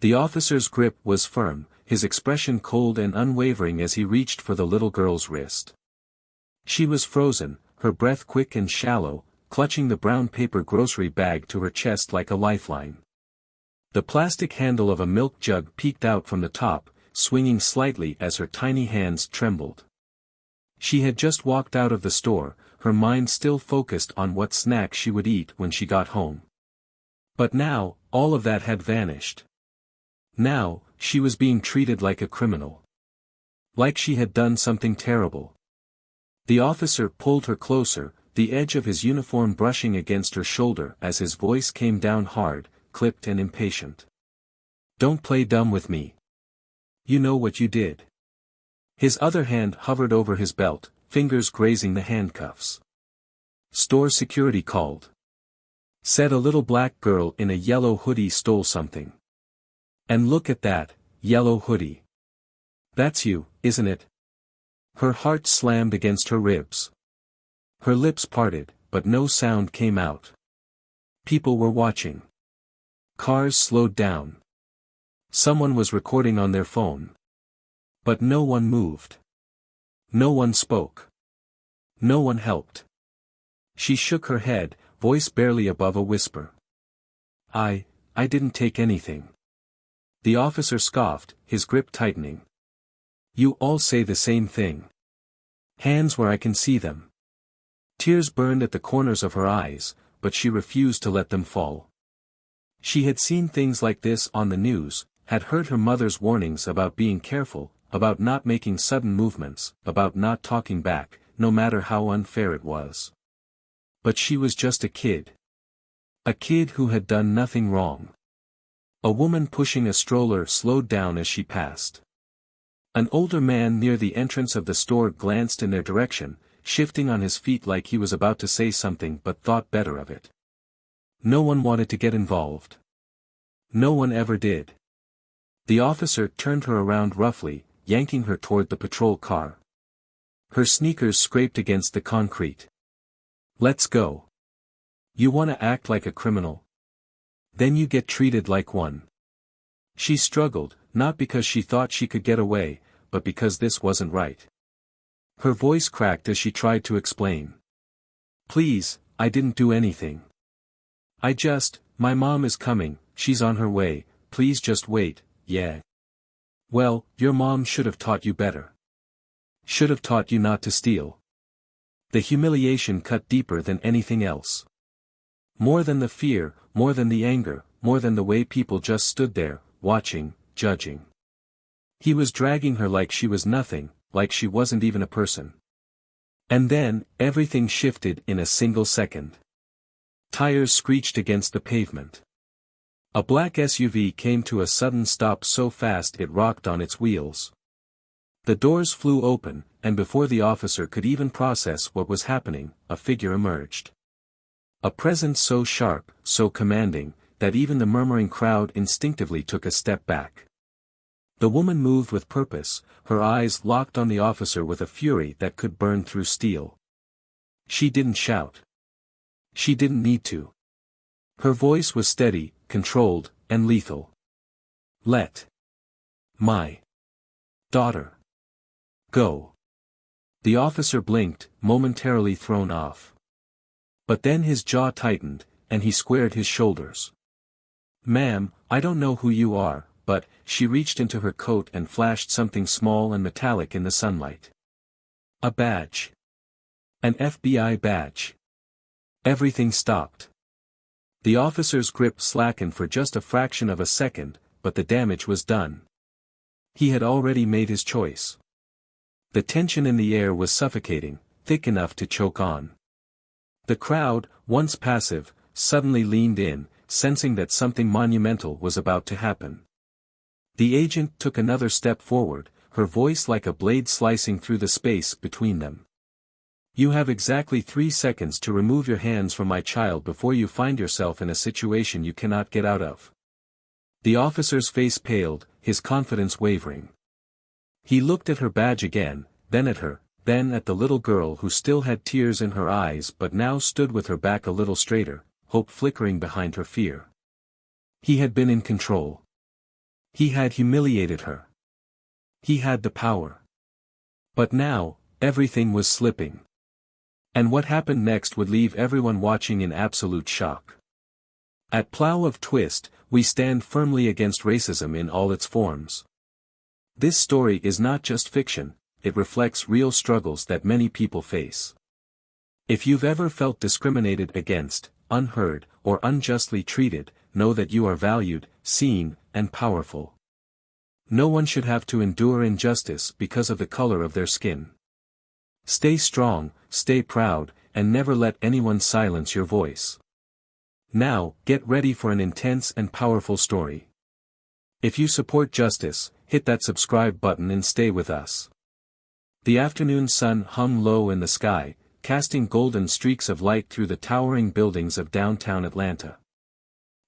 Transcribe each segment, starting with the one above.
The officer's grip was firm, his expression cold and unwavering as he reached for the little girl's wrist. She was frozen, her breath quick and shallow, clutching the brown paper grocery bag to her chest like a lifeline. The plastic handle of a milk jug peeked out from the top, swinging slightly as her tiny hands trembled. She had just walked out of the store, her mind still focused on what snack she would eat when she got home. But now, all of that had vanished. Now, she was being treated like a criminal. Like she had done something terrible. The officer pulled her closer, the edge of his uniform brushing against her shoulder as his voice came down hard, clipped and impatient. "Don't play dumb with me. You know what you did." His other hand hovered over his belt, fingers grazing the handcuffs. "Store security called. Said a little black girl in a yellow hoodie stole something. And look at that, yellow hoodie. That's you, isn't it?" Her heart slammed against her ribs. Her lips parted, but no sound came out. People were watching. Cars slowed down. Someone was recording on their phone. But no one moved. No one spoke. No one helped. She shook her head, voice barely above a whisper. I didn't take anything." The officer scoffed, his grip tightening. "You all say the same thing. Hands where I can see them." Tears burned at the corners of her eyes, but she refused to let them fall. She had seen things like this on the news, had heard her mother's warnings about being careful, about not making sudden movements, about not talking back, no matter how unfair it was. But she was just a kid. A kid who had done nothing wrong. A woman pushing a stroller slowed down as she passed. An older man near the entrance of the store glanced in their direction, shifting on his feet like he was about to say something but thought better of it. No one wanted to get involved. No one ever did. The officer turned her around roughly, yanking her toward the patrol car. Her sneakers scraped against the concrete. "Let's go. You want to act like a criminal? Then you get treated like one." She struggled, not because she thought she could get away, but because this wasn't right. Her voice cracked as she tried to explain. "Please, I didn't do anything. My mom is coming, she's on her way, please just wait, yeah." "Well, your mom should have taught you better. Should have taught you not to steal." The humiliation cut deeper than anything else. More than the fear, more than the anger, more than the way people just stood there, watching, judging. He was dragging her like she was nothing, like she wasn't even a person. And then, everything shifted in a single second. Tires screeched against the pavement. A black SUV came to a sudden stop so fast it rocked on its wheels. The doors flew open, and before the officer could even process what was happening, a figure emerged. A presence so sharp, so commanding, that even the murmuring crowd instinctively took a step back. The woman moved with purpose, her eyes locked on the officer with a fury that could burn through steel. She didn't shout. She didn't need to. Her voice was steady, controlled, and lethal. "Let my daughter go." The officer blinked, momentarily thrown off. But then his jaw tightened, and he squared his shoulders. "Ma'am, I don't know who you are, but," she reached into her coat and flashed something small and metallic in the sunlight. "A badge. An FBI badge." Everything stopped. The officer's grip slackened for just a fraction of a second, but the damage was done. He had already made his choice. The tension in the air was suffocating, thick enough to choke on. The crowd, once passive, suddenly leaned in, sensing that something monumental was about to happen. The agent took another step forward, her voice like a blade slicing through the space between them. "You have exactly 3 seconds to remove your hands from my child before you find yourself in a situation you cannot get out of." The officer's face paled, his confidence wavering. He looked at her badge again, then at her, then at the little girl who still had tears in her eyes but now stood with her back a little straighter, hope flickering behind her fear. He had been in control. He had humiliated her. He had the power. But now, everything was slipping. And what happened next would leave everyone watching in absolute shock. At Plough of Twist, we stand firmly against racism in all its forms. This story is not just fiction, it reflects real struggles that many people face. If you've ever felt discriminated against, unheard, or unjustly treated, know that you are valued, seen, and powerful. No one should have to endure injustice because of the color of their skin. Stay strong, stay proud, and never let anyone silence your voice. Now, get ready for an intense and powerful story. If you support justice, hit that subscribe button and stay with us. The afternoon sun hung low in the sky, casting golden streaks of light through the towering buildings of downtown Atlanta.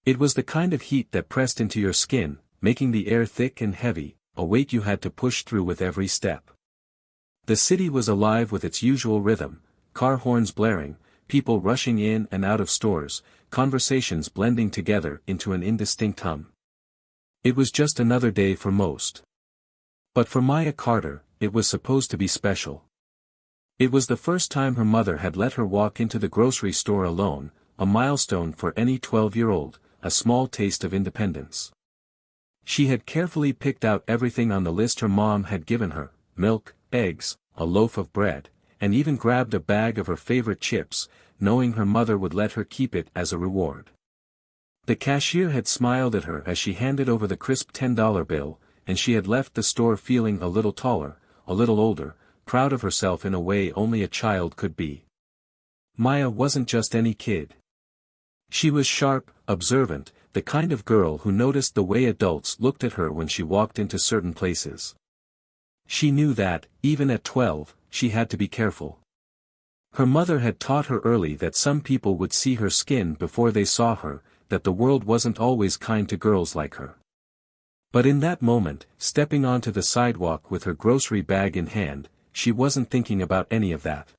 It was the kind of heat that pressed into your skin, making the air thick and heavy, a weight you had to push through with every step. The city was alive with its usual rhythm, car horns blaring, people rushing in and out of stores, conversations blending together into an indistinct hum. It was just another day for most. But for Maya Carter, it was supposed to be special. It was the first time her mother had let her walk into the grocery store alone, a milestone for any 12-year-old, a small taste of independence. She had carefully picked out everything on the list her mom had given her, milk, eggs, a loaf of bread, and even grabbed a bag of her favorite chips, knowing her mother would let her keep it as a reward. The cashier had smiled at her as she handed over the crisp $10 bill, and she had left the store feeling a little taller, a little older, proud of herself in a way only a child could be. Maya wasn't just any kid. She was sharp, observant, the kind of girl who noticed the way adults looked at her when she walked into certain places. She knew that, even at 12, she had to be careful. Her mother had taught her early that some people would see her skin before they saw her, that the world wasn't always kind to girls like her. But in that moment, stepping onto the sidewalk with her grocery bag in hand, she wasn't thinking about any of that.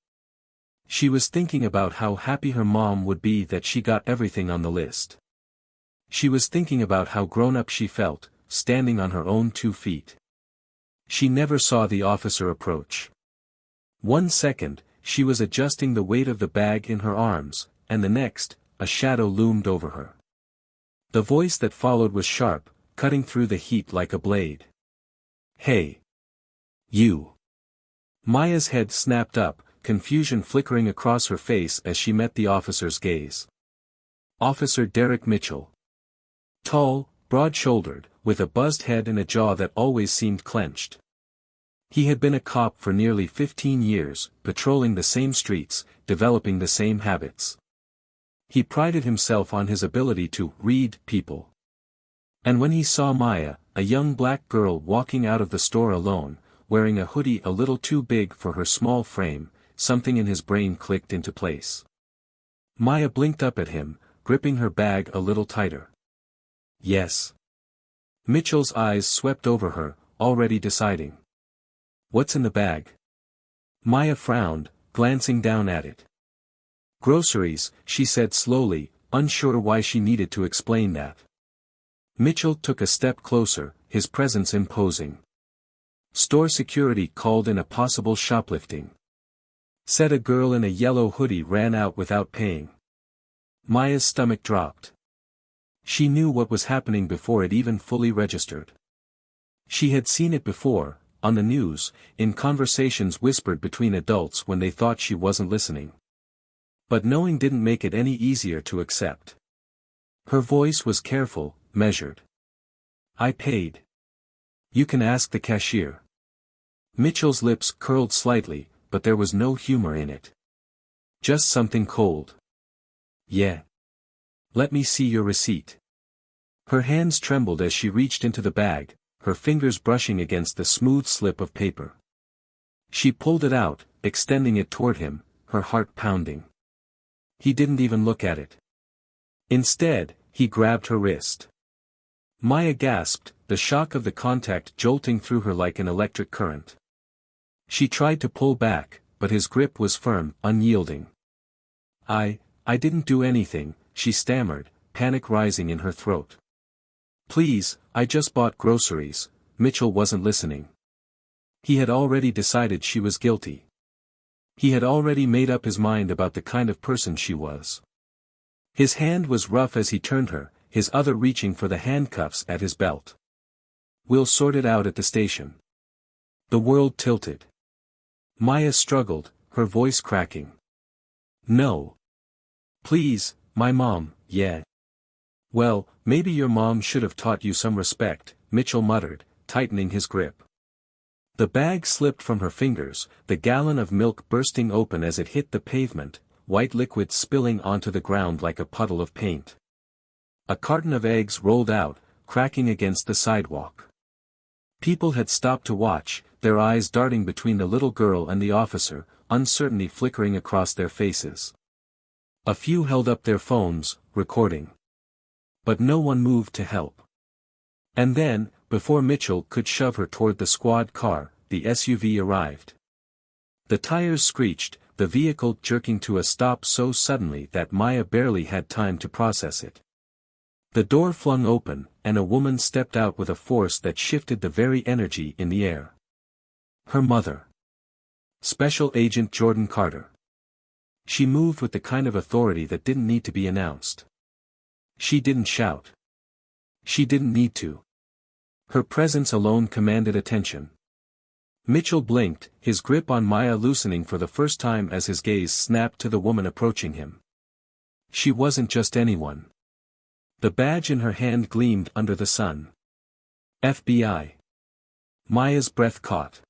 She was thinking about how happy her mom would be that she got everything on the list. She was thinking about how grown-up she felt, standing on her own 2 feet. She never saw the officer approach. 1 second, she was adjusting the weight of the bag in her arms, and the next, a shadow loomed over her. The voice that followed was sharp, cutting through the heat like a blade. "Hey! You!" Maya's head snapped up, confusion flickering across her face as she met the officer's gaze. Officer Derek Mitchell. Tall, broad-shouldered, with a buzzed head and a jaw that always seemed clenched. He had been a cop for nearly 15 years, patrolling the same streets, developing the same habits. He prided himself on his ability to read people. And when he saw Maya, a young black girl walking out of the store alone, wearing a hoodie a little too big for her small frame, something in his brain clicked into place. Maya blinked up at him, gripping her bag a little tighter. "Yes." Mitchell's eyes swept over her, already deciding. "What's in the bag?" Maya frowned, glancing down at it. "Groceries," she said slowly, unsure why she needed to explain that. Mitchell took a step closer, his presence imposing. "Store security called in a possible shoplifting. Said a girl in a yellow hoodie ran out without paying." Maya's stomach dropped. She knew what was happening before it even fully registered. She had seen it before, on the news, in conversations whispered between adults when they thought she wasn't listening. But knowing didn't make it any easier to accept. Her voice was careful, measured. "I paid. You can ask the cashier." Mitchell's lips curled slightly, but there was no humor in it. Just something cold. "Yeah. Let me see your receipt." Her hands trembled as she reached into the bag, her fingers brushing against the smooth slip of paper. She pulled it out, extending it toward him, her heart pounding. He didn't even look at it. Instead, he grabbed her wrist. Maya gasped, the shock of the contact jolting through her like an electric current. She tried to pull back, but his grip was firm, unyielding. I didn't do anything," she stammered, panic rising in her throat. Please, I just bought groceries. Mitchell wasn't listening. He had already decided she was guilty. He had already made up his mind about the kind of person she was. His hand was rough as he turned her, his other reaching for the handcuffs at his belt. We'll sort it out at the station. The world tilted. Maya struggled, her voice cracking. No. Please, my mom, yeah. Well, maybe your mom should have taught you some respect, Mitchell muttered, tightening his grip. The bag slipped from her fingers, the gallon of milk bursting open as it hit the pavement, white liquid spilling onto the ground like a puddle of paint. A carton of eggs rolled out, cracking against the sidewalk. People had stopped to watch, their eyes darting between the little girl and the officer, uncertainty flickering across their faces. A few held up their phones, recording. But no one moved to help. And then, before Mitchell could shove her toward the squad car, the SUV arrived. The tires screeched, the vehicle jerking to a stop so suddenly that Maya barely had time to process it. The door flung open, and a woman stepped out with a force that shifted the very energy in the air. Her mother. Special Agent Jordan Carter. She moved with the kind of authority that didn't need to be announced. She didn't shout. She didn't need to. Her presence alone commanded attention. Mitchell blinked, his grip on Maya loosening for the first time as his gaze snapped to the woman approaching him. She wasn't just anyone. The badge in her hand gleamed under the sun. FBI. Maya's breath caught.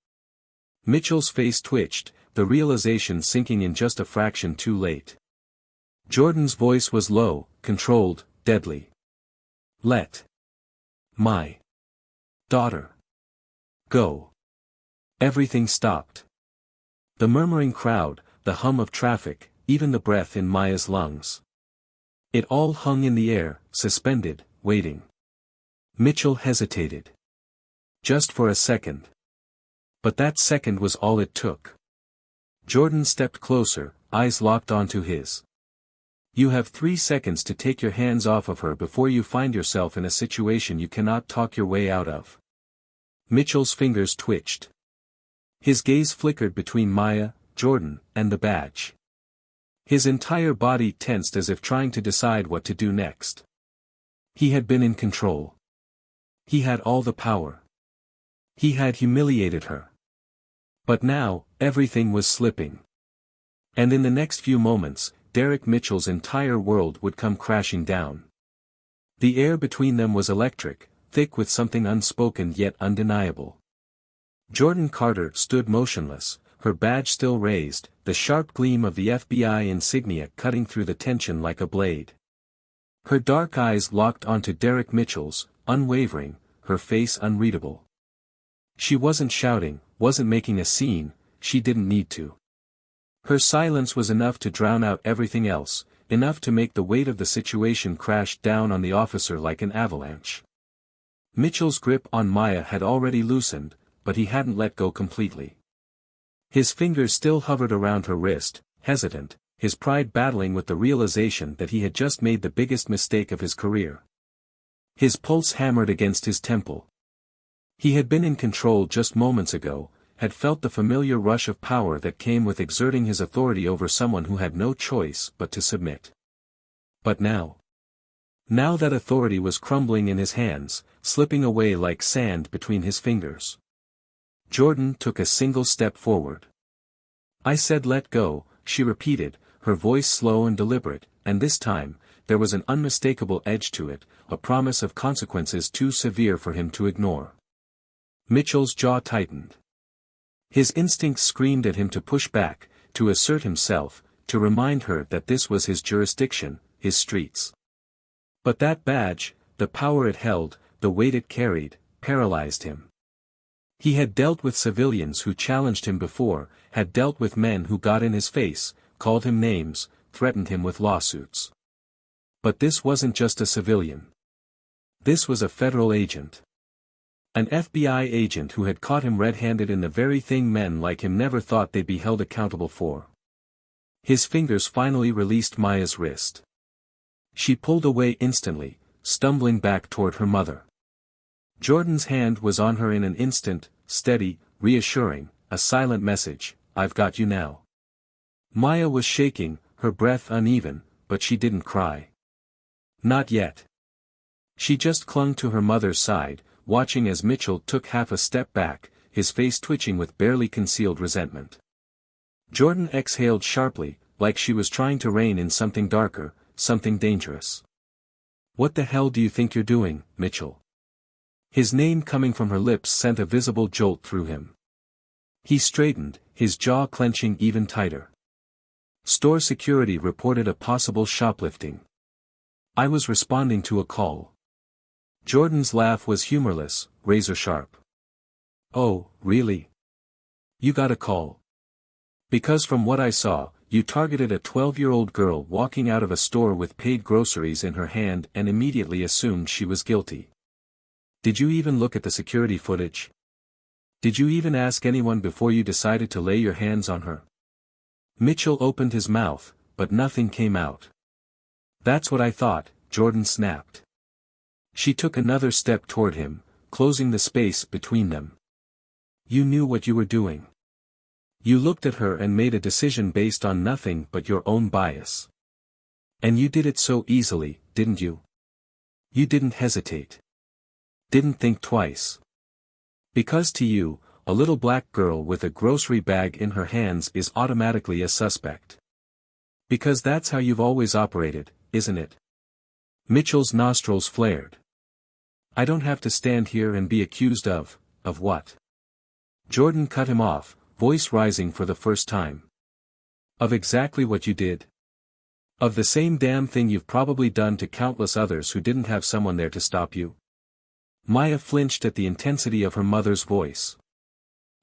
Mitchell's face twitched, the realization sinking in just a fraction too late. Jordan's voice was low, controlled, deadly. Let my daughter go. Everything stopped. The murmuring crowd, the hum of traffic, even the breath in Maya's lungs. It all hung in the air, suspended, waiting. Mitchell hesitated. Just for a second. But that second was all it took. Jordan stepped closer, eyes locked onto his. You have 3 seconds to take your hands off of her before you find yourself in a situation you cannot talk your way out of. Mitchell's fingers twitched. His gaze flickered between Maya, Jordan, and the badge. His entire body tensed as if trying to decide what to do next. He had been in control. He had all the power. He had humiliated her. But now, everything was slipping. And in the next few moments, Derek Mitchell's entire world would come crashing down. The air between them was electric, thick with something unspoken yet undeniable. Jordan Carter stood motionless, her badge still raised, the sharp gleam of the FBI insignia cutting through the tension like a blade. Her dark eyes locked onto Derek Mitchell's, unwavering, her face unreadable. She wasn't shouting, wasn't making a scene, she didn't need to. Her silence was enough to drown out everything else, enough to make the weight of the situation crash down on the officer like an avalanche. Mitchell's grip on Maya had already loosened, but he hadn't let go completely. His fingers still hovered around her wrist, hesitant, his pride battling with the realization that he had just made the biggest mistake of his career. His pulse hammered against his temple. He had been in control just moments ago, had felt the familiar rush of power that came with exerting his authority over someone who had no choice but to submit. But now that authority was crumbling in his hands, slipping away like sand between his fingers. Jordan took a single step forward. I said let go, she repeated, her voice slow and deliberate, and this time, there was an unmistakable edge to it, a promise of consequences too severe for him to ignore. Mitchell's jaw tightened. His instincts screamed at him to push back, to assert himself, to remind her that this was his jurisdiction, his streets. But that badge, the power it held, the weight it carried, paralyzed him. He had dealt with civilians who challenged him before, had dealt with men who got in his face, called him names, threatened him with lawsuits. But this wasn't just a civilian. This was a federal agent. An FBI agent who had caught him red-handed in the very thing men like him never thought they'd be held accountable for. His fingers finally released Maya's wrist. She pulled away instantly, stumbling back toward her mother. Jordan's hand was on her in an instant, steady, reassuring, a silent message, "I've got you now." Maya was shaking, her breath uneven, but she didn't cry. Not yet. She just clung to her mother's side, watching as Mitchell took half a step back, his face twitching with barely concealed resentment. Jordan exhaled sharply, like she was trying to rein in something darker, something dangerous. "What the hell do you think you're doing, Mitchell?" His name coming from her lips sent a visible jolt through him. He straightened, his jaw clenching even tighter. "Store security reported a possible shoplifting. I was responding to a call." Jordan's laugh was humorless, razor-sharp. "Oh, really? You got a call? Because from what I saw, you targeted a 12-year-old girl walking out of a store with paid groceries in her hand and immediately assumed she was guilty. Did you even look at the security footage? Did you even ask anyone before you decided to lay your hands on her?" Mitchell opened his mouth, but nothing came out. "That's what I thought," Jordan snapped. She took another step toward him, closing the space between them. "You knew what you were doing. You looked at her and made a decision based on nothing but your own bias. And you did it so easily, didn't you? You didn't hesitate. Didn't think twice. Because to you, a little black girl with a grocery bag in her hands is automatically a suspect. Because that's how you've always operated, isn't it?" Mitchell's nostrils flared. "I don't have to stand here and be accused of what?" Jordan cut him off, voice rising for the first time. "Of exactly what you did. Of the same damn thing you've probably done to countless others who didn't have someone there to stop you." Maya flinched at the intensity of her mother's voice.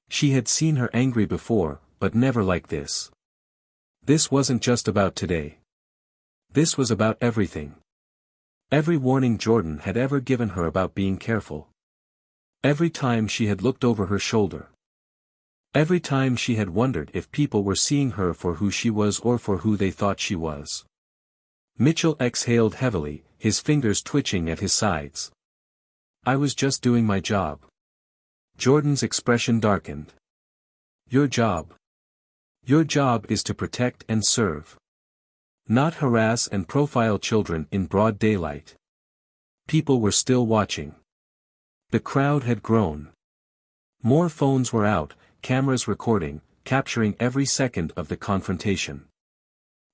She had seen her angry before, but never like this. This wasn't just about today. This was about everything. Every warning Jordan had ever given her about being careful. Every time she had looked over her shoulder. Every time she had wondered if people were seeing her for who she was or for who they thought she was. Mitchell exhaled heavily, his fingers twitching at his sides. "I was just doing my job." Jordan's expression darkened. "Your job? Your job is to protect and serve. Not harass and profile children in broad daylight." People were still watching. The crowd had grown. More phones were out, cameras recording, capturing every second of the confrontation.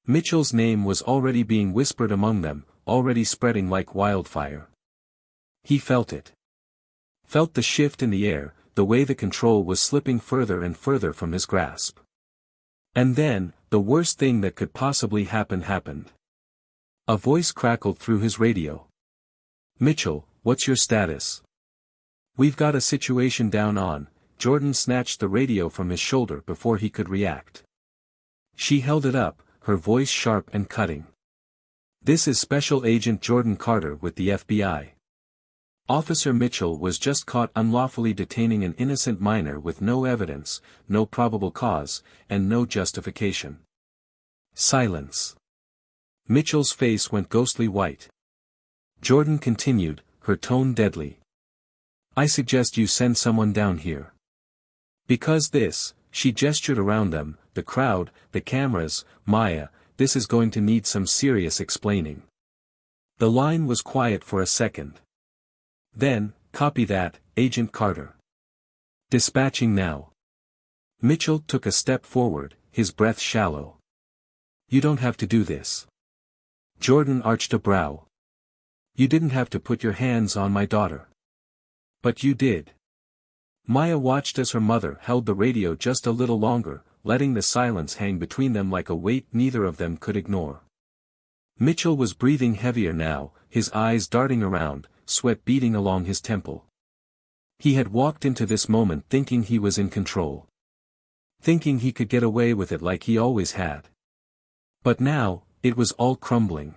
Mitchell's name was already being whispered among them, already spreading like wildfire. He felt it. Felt the shift in the air, the way the control was slipping further and further from his grasp. And then, the worst thing that could possibly happen happened. A voice crackled through his radio. "Mitchell, what's your status?" "We've got a situation down on." Jordan snatched the radio from his shoulder before he could react. She held it up, her voice sharp and cutting. "This is Special Agent Jordan Carter with the FBI. Officer Mitchell was just caught unlawfully detaining an innocent minor with no evidence, no probable cause, and no justification." Silence. Mitchell's face went ghostly white. Jordan continued, her tone deadly. "I suggest you send someone down here. Because this," she gestured around them, the crowd, the cameras, "Maya, this is going to need some serious explaining." The line was quiet for a second. Then, "Copy that, Agent Carter. Dispatching now." Mitchell took a step forward, his breath shallow. "You don't have to do this." Jordan arched a brow. "You didn't have to put your hands on my daughter." "But you did." Maya watched as her mother held the radio just a little longer, letting the silence hang between them like a weight neither of them could ignore. Mitchell was breathing heavier now, his eyes darting around, sweat beading along his temple. He had walked into this moment thinking he was in control. Thinking he could get away with it like he always had. But now, it was all crumbling.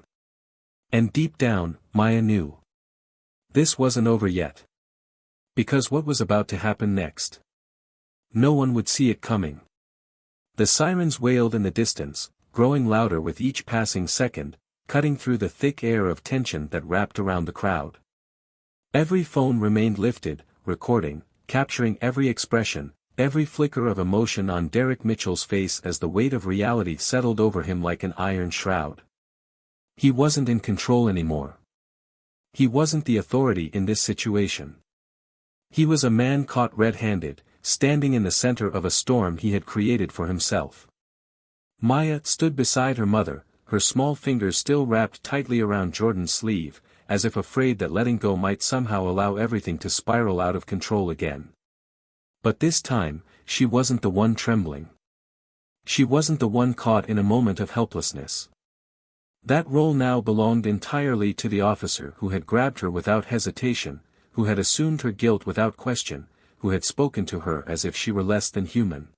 And deep down, Maya knew. This wasn't over yet. Because what was about to happen next? No one would see it coming. The sirens wailed in the distance, growing louder with each passing second, cutting through the thick air of tension that wrapped around the crowd. Every phone remained lifted, recording, capturing every expression, every flicker of emotion on Derek Mitchell's face as the weight of reality settled over him like an iron shroud. He wasn't in control anymore. He wasn't the authority in this situation. He was a man caught red-handed, standing in the center of a storm he had created for himself. Maya stood beside her mother, her small fingers still wrapped tightly around Jordan's sleeve, as if afraid that letting go might somehow allow everything to spiral out of control again. But this time, she wasn't the one trembling. She wasn't the one caught in a moment of helplessness. That role now belonged entirely to the officer who had grabbed her without hesitation, who had assumed her guilt without question, who had spoken to her as if she were less than human.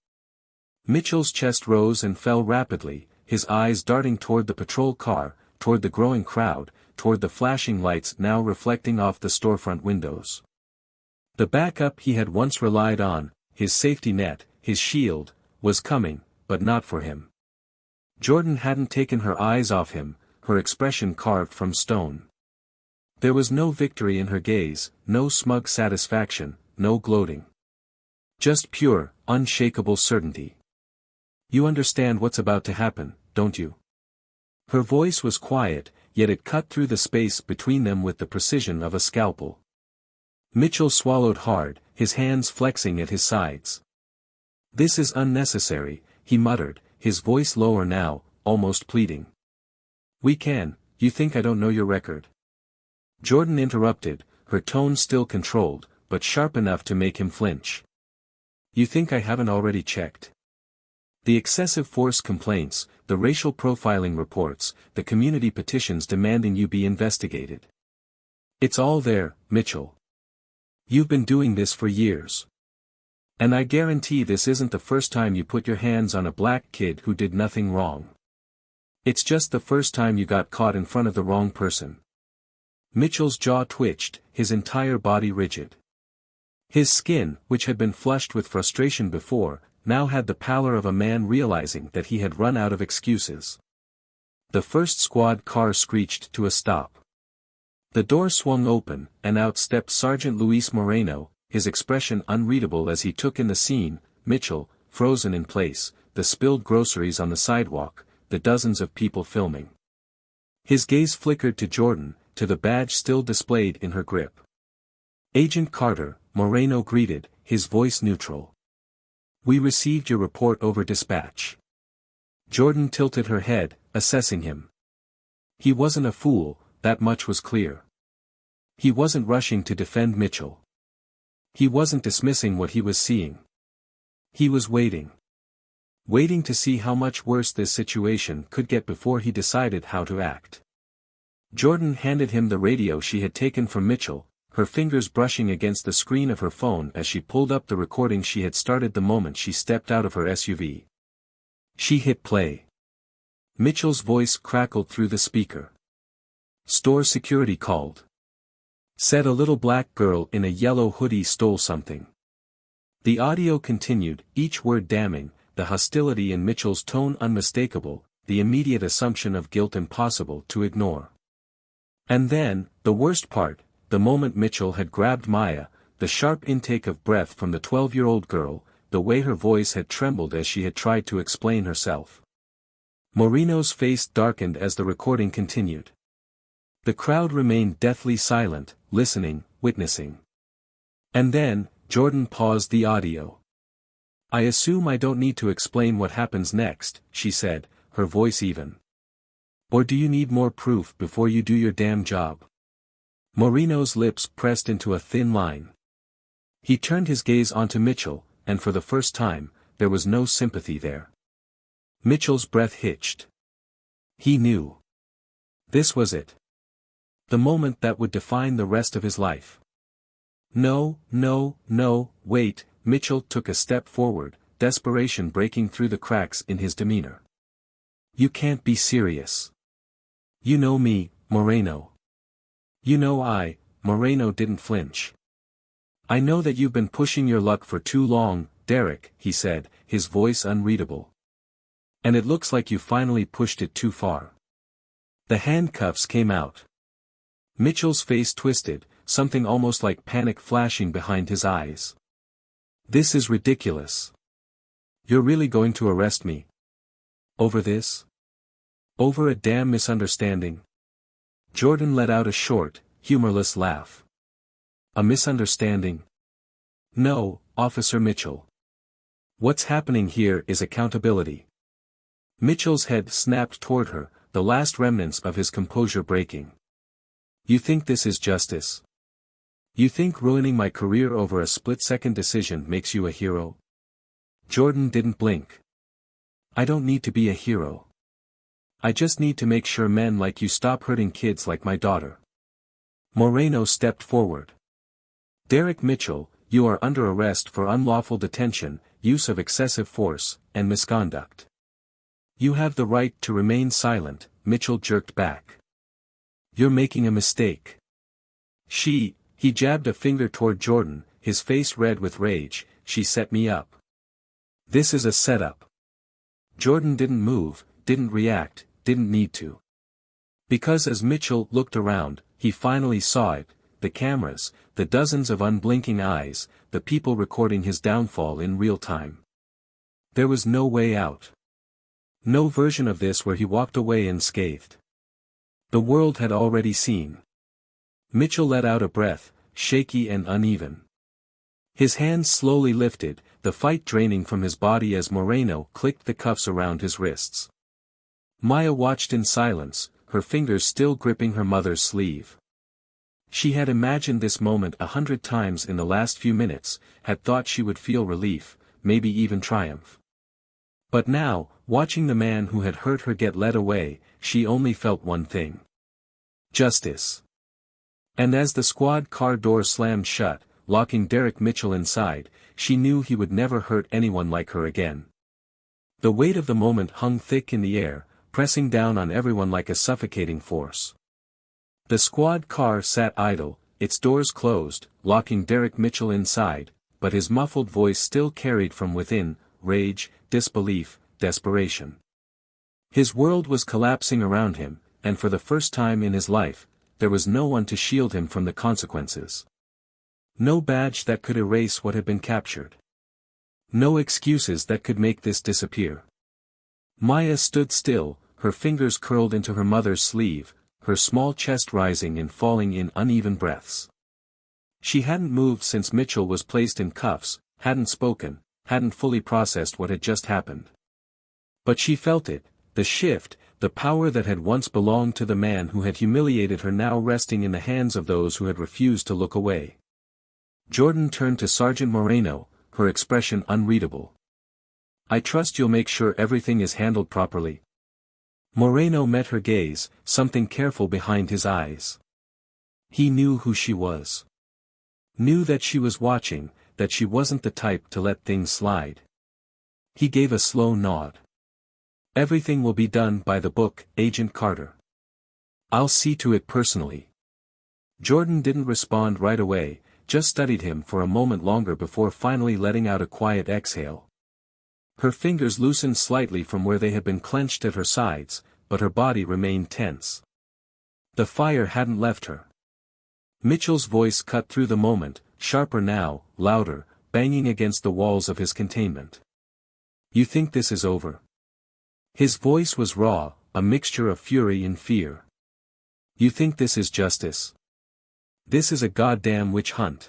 Mitchell's chest rose and fell rapidly, his eyes darting toward the patrol car, toward the growing crowd, toward the flashing lights now reflecting off the storefront windows. The backup he had once relied on, his safety net, his shield, was coming, but not for him. Jordan hadn't taken her eyes off him, her expression carved from stone. There was no victory in her gaze, no smug satisfaction, no gloating. Just pure, unshakable certainty. "You understand what's about to happen, don't you?" Her voice was quiet, yet it cut through the space between them with the precision of a scalpel. Mitchell swallowed hard, his hands flexing at his sides. "This is unnecessary," he muttered, his voice lower now, almost pleading. "We can, you think I don't know your record?" Jordan interrupted, her tone still controlled, but sharp enough to make him flinch. "You think I haven't already checked? The excessive force complaints, the racial profiling reports, the community petitions demanding you be investigated. It's all there, Mitchell. You've been doing this for years. And I guarantee this isn't the first time you put your hands on a black kid who did nothing wrong. It's just the first time you got caught in front of the wrong person." Mitchell's jaw twitched, his entire body rigid. His skin, which had been flushed with frustration before, now had the pallor of a man realizing that he had run out of excuses. The first squad car screeched to a stop. The door swung open, and out stepped Sergeant Luis Moreno, his expression unreadable as he took in the scene, Mitchell, frozen in place, the spilled groceries on the sidewalk, the dozens of people filming. His gaze flickered to Jordan, to the badge still displayed in her grip. "Agent Carter," Moreno greeted, his voice neutral. "We received your report over dispatch." Jordan tilted her head, assessing him. He wasn't a fool, that much was clear. He wasn't rushing to defend Mitchell. He wasn't dismissing what he was seeing. He was waiting. Waiting to see how much worse this situation could get before he decided how to act. Jordan handed him the radio she had taken from Mitchell, her fingers brushing against the screen of her phone as she pulled up the recording she had started the moment she stepped out of her SUV. She hit play. Mitchell's voice crackled through the speaker. "Store security called. Said a little black girl in a yellow hoodie stole something." The audio continued, each word damning, the hostility in Mitchell's tone unmistakable, the immediate assumption of guilt impossible to ignore. And then, the worst part, the moment Mitchell had grabbed Maya, the sharp intake of breath from the 12-year-old girl, the way her voice had trembled as she had tried to explain herself. Moreno's face darkened as the recording continued. The crowd remained deathly silent, listening, witnessing. And then, Jordan paused the audio. "I assume I don't need to explain what happens next," she said, her voice even. "Or do you need more proof before you do your damn job?" Moreno's lips pressed into a thin line. He turned his gaze onto Mitchell, and for the first time, there was no sympathy there. Mitchell's breath hitched. He knew. This was it. The moment that would define the rest of his life. "No, no, no, wait," Mitchell took a step forward, desperation breaking through the cracks in his demeanor. "You can't be serious. You know me, Moreno. You know Moreno didn't flinch. "I know that you've been pushing your luck for too long, Derek," he said, his voice unreadable. "And it looks like you finally pushed it too far." The handcuffs came out. Mitchell's face twisted, something almost like panic flashing behind his eyes. This is ridiculous. You're really going to arrest me? Over this? Over a damn misunderstanding? Jordan let out a short, humorless laugh. A misunderstanding? No, Officer Mitchell. What's happening here is accountability. Mitchell's head snapped toward her, the last remnants of his composure breaking. You think this is justice? You think ruining my career over a split-second decision makes you a hero? Jordan didn't blink. I don't need to be a hero. I just need to make sure men like you stop hurting kids like my daughter. Moreno stepped forward. Derek Mitchell, you are under arrest for unlawful detention, use of excessive force, and misconduct. You have the right to remain silent, Mitchell jerked back. You're making a mistake. He jabbed a finger toward Jordan, his face red with rage, she set me up. This is a setup. Jordan didn't move, didn't react, didn't need to. Because as Mitchell looked around, he finally saw it, the cameras, the dozens of unblinking eyes, the people recording his downfall in real time. There was no way out. No version of this where he walked away unscathed. The world had already seen. Mitchell let out a breath, shaky and uneven. His hands slowly lifted, the fight draining from his body as Moreno clicked the cuffs around his wrists. Maya watched in silence, her fingers still gripping her mother's sleeve. She had imagined this moment 100 times in the last few minutes, had thought she would feel relief, maybe even triumph. But now, watching the man who had hurt her get led away, she only felt one thing. Justice. And as the squad car door slammed shut, locking Derek Mitchell inside, she knew he would never hurt anyone like her again. The weight of the moment hung thick in the air, pressing down on everyone like a suffocating force. The squad car sat idle, its doors closed, locking Derek Mitchell inside, but his muffled voice still carried from within, rage, disbelief, desperation. His world was collapsing around him, and for the first time in his life, there was no one to shield him from the consequences. No badge that could erase what had been captured. No excuses that could make this disappear. Maya stood still, her fingers curled into her mother's sleeve, her small chest rising and falling in uneven breaths. She hadn't moved since Mitchell was placed in cuffs, hadn't spoken, hadn't fully processed what had just happened. But she felt it, the shift, the power that had once belonged to the man who had humiliated her now resting in the hands of those who had refused to look away. Jordan turned to Sergeant Moreno, her expression unreadable. I trust you'll make sure everything is handled properly. Moreno met her gaze, something careful behind his eyes. He knew who she was. Knew that she was watching, that she wasn't the type to let things slide. He gave a slow nod. Everything will be done by the book, Agent Carter. I'll see to it personally. Jordan didn't respond right away, just studied him for a moment longer before finally letting out a quiet exhale. Her fingers loosened slightly from where they had been clenched at her sides, but her body remained tense. The fire hadn't left her. Mitchell's voice cut through the moment, sharper now, louder, banging against the walls of his containment. You think this is over? His voice was raw, a mixture of fury and fear. You think this is justice? This is a goddamn witch hunt.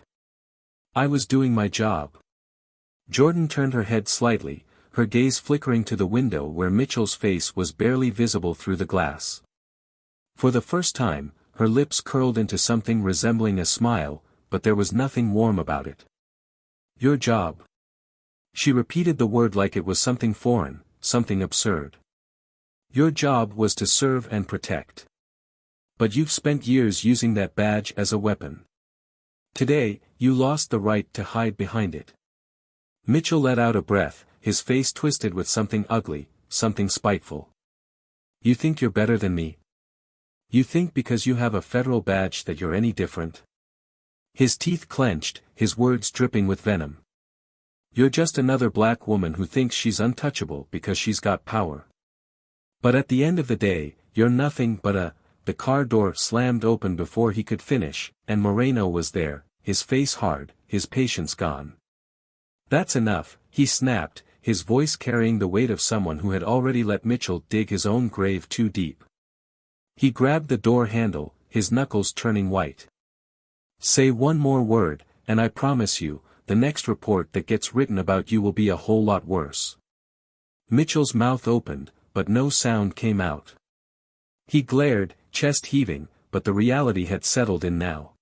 I was doing my job. Jordan turned her head slightly, her gaze flickering to the window where Mitchell's face was barely visible through the glass. For the first time, her lips curled into something resembling a smile, but there was nothing warm about it. Your job. She repeated the word like it was something foreign, something absurd. Your job was to serve and protect. But you've spent years using that badge as a weapon. Today, you lost the right to hide behind it. Mitchell let out a breath, his face twisted with something ugly, something spiteful. You think you're better than me? You think because you have a federal badge that you're any different? His teeth clenched, his words dripping with venom. You're just another black woman who thinks she's untouchable because she's got power. But at the end of the day, you're nothing but a the car door slammed open before he could finish, and Moreno was there, his face hard, his patience gone. "That's enough," he snapped, his voice carrying the weight of someone who had already let Mitchell dig his own grave too deep. He grabbed the door handle, his knuckles turning white. "Say one more word, and I promise you, the next report that gets written about you will be a whole lot worse." Mitchell's mouth opened, but no sound came out. He glared, chest heaving, but the reality had settled in now.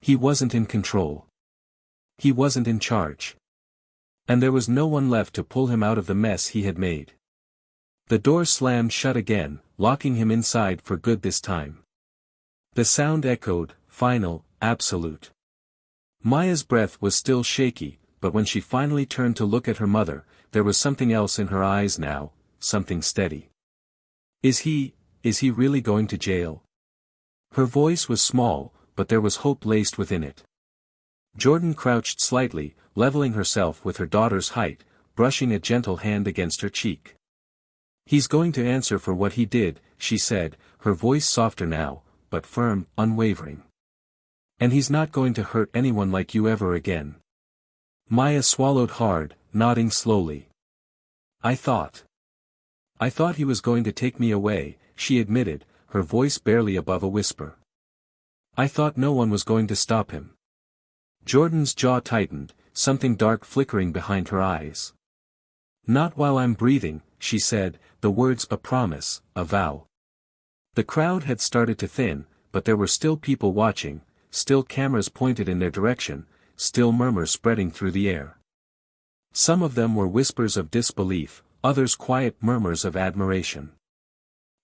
He wasn't in control. He wasn't in charge. And there was no one left to pull him out of the mess he had made. The door slammed shut again, locking him inside for good this time. The sound echoed, final, absolute. Maya's breath was still shaky, but when she finally turned to look at her mother, there was something else in her eyes now, something steady. Is he really going to jail?" Her voice was small, but there was hope laced within it. Jordan crouched slightly, leveling herself with her daughter's height, brushing a gentle hand against her cheek. "He's going to answer for what he did," she said, her voice softer now, but firm, unwavering. "And he's not going to hurt anyone like you ever again." Maya swallowed hard, nodding slowly. I thought he was going to take me away," she admitted, her voice barely above a whisper. "I thought no one was going to stop him." Jordan's jaw tightened, something dark flickering behind her eyes. "Not while I'm breathing," she said, the words a promise, a vow. The crowd had started to thin, but there were still people watching, still cameras pointed in their direction, still murmurs spreading through the air. Some of them were whispers of disbelief, others quiet murmurs of admiration.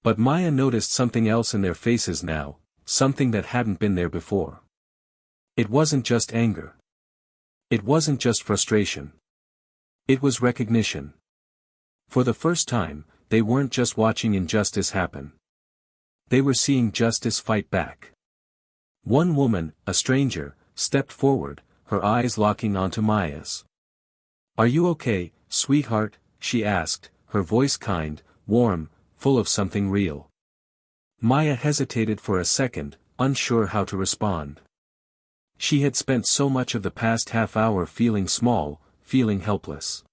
But Maya noticed something else in their faces now, something that hadn't been there before. It wasn't just anger. It wasn't just frustration. It was recognition. For the first time, they weren't just watching injustice happen. They were seeing justice fight back. One woman, a stranger, stepped forward, her eyes locking onto Maya's. "Are you okay, sweetheart?" she asked, her voice kind, warm, full of something real. Maya hesitated for a second, unsure how to respond. She had spent so much of the past half hour feeling small, feeling helpless.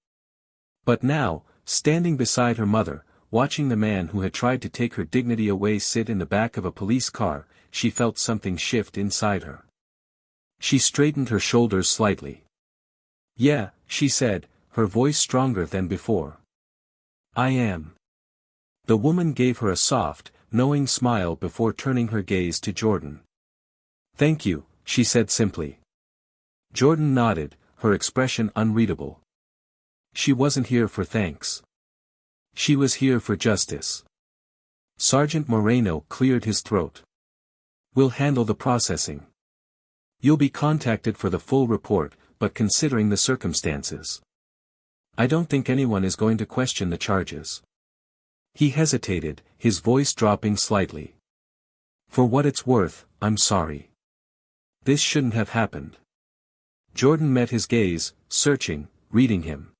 But now, standing beside her mother, watching the man who had tried to take her dignity away sit in the back of a police car, she felt something shift inside her. She straightened her shoulders slightly. "Yeah," she said, her voice stronger than before. "I am." The woman gave her a soft, knowing smile before turning her gaze to Jordan. "Thank you," she said simply. Jordan nodded, her expression unreadable. She wasn't here for thanks. She was here for justice. Sergeant Moreno cleared his throat. "We'll handle the processing. You'll be contacted for the full report, but considering the circumstances, I don't think anyone is going to question the charges." He hesitated, his voice dropping slightly. "For what it's worth, I'm sorry. This shouldn't have happened." Jordan met his gaze, searching, reading him.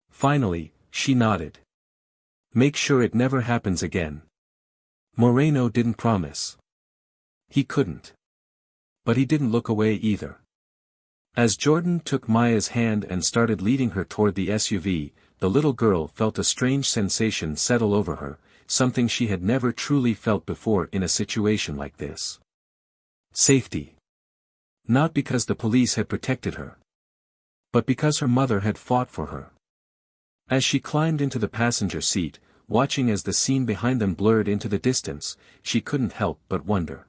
Finally, she nodded. "Make sure it never happens again." Moreno didn't promise. He couldn't. But he didn't look away either. As Jordan took Maya's hand and started leading her toward the SUV, the little girl felt a strange sensation settle over her, something she had never truly felt before in a situation like this. Safety. Not because the police had protected her, but because her mother had fought for her. As she climbed into the passenger seat, watching as the scene behind them blurred into the distance, she couldn't help but wonder.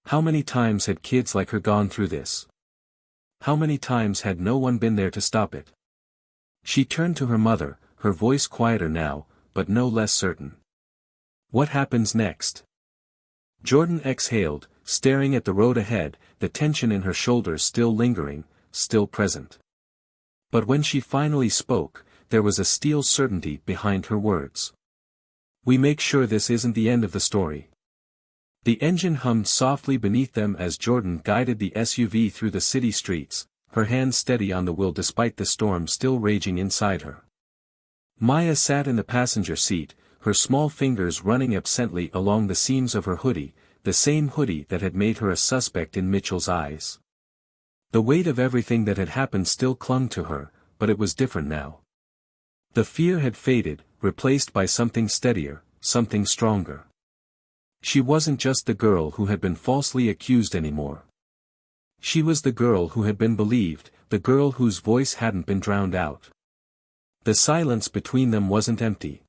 How many times had kids like her gone through this? How many times had no one been there to stop it? She turned to her mother, her voice quieter now, but no less certain. "What happens next?" Jordan exhaled, staring at the road ahead, the tension in her shoulders still lingering, still present. But when she finally spoke, there was a steel certainty behind her words. "We make sure this isn't the end of the story." The engine hummed softly beneath them as Jordan guided the SUV through the city streets, her hand steady on the wheel despite the storm still raging inside her. Maya sat in the passenger seat, her small fingers running absently along the seams of her hoodie, the same hoodie that had made her a suspect in Mitchell's eyes. The weight of everything that had happened still clung to her, but it was different now. The fear had faded, replaced by something steadier, something stronger. She wasn't just the girl who had been falsely accused anymore. She was the girl who had been believed, the girl whose voice hadn't been drowned out. The silence between them wasn't empty.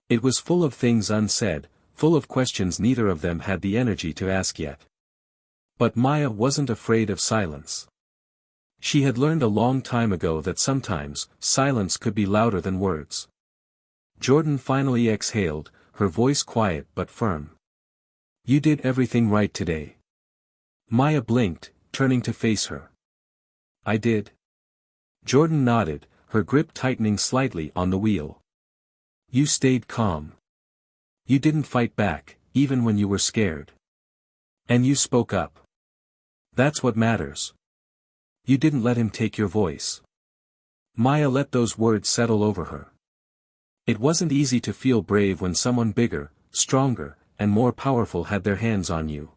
It was full of things unsaid, full of questions neither of them had the energy to ask yet. But Maya wasn't afraid of silence. She had learned a long time ago that sometimes, silence could be louder than words. Jordan finally exhaled, her voice quiet but firm. "You did everything right today." Maya blinked, turning to face her. "I did." Jordan nodded, her grip tightening slightly on the wheel. "You stayed calm. You didn't fight back, even when you were scared. And you spoke up. That's what matters. You didn't let him take your voice." Maya let those words settle over her. It wasn't easy to feel brave when someone bigger, stronger, and more powerful had their hands on you.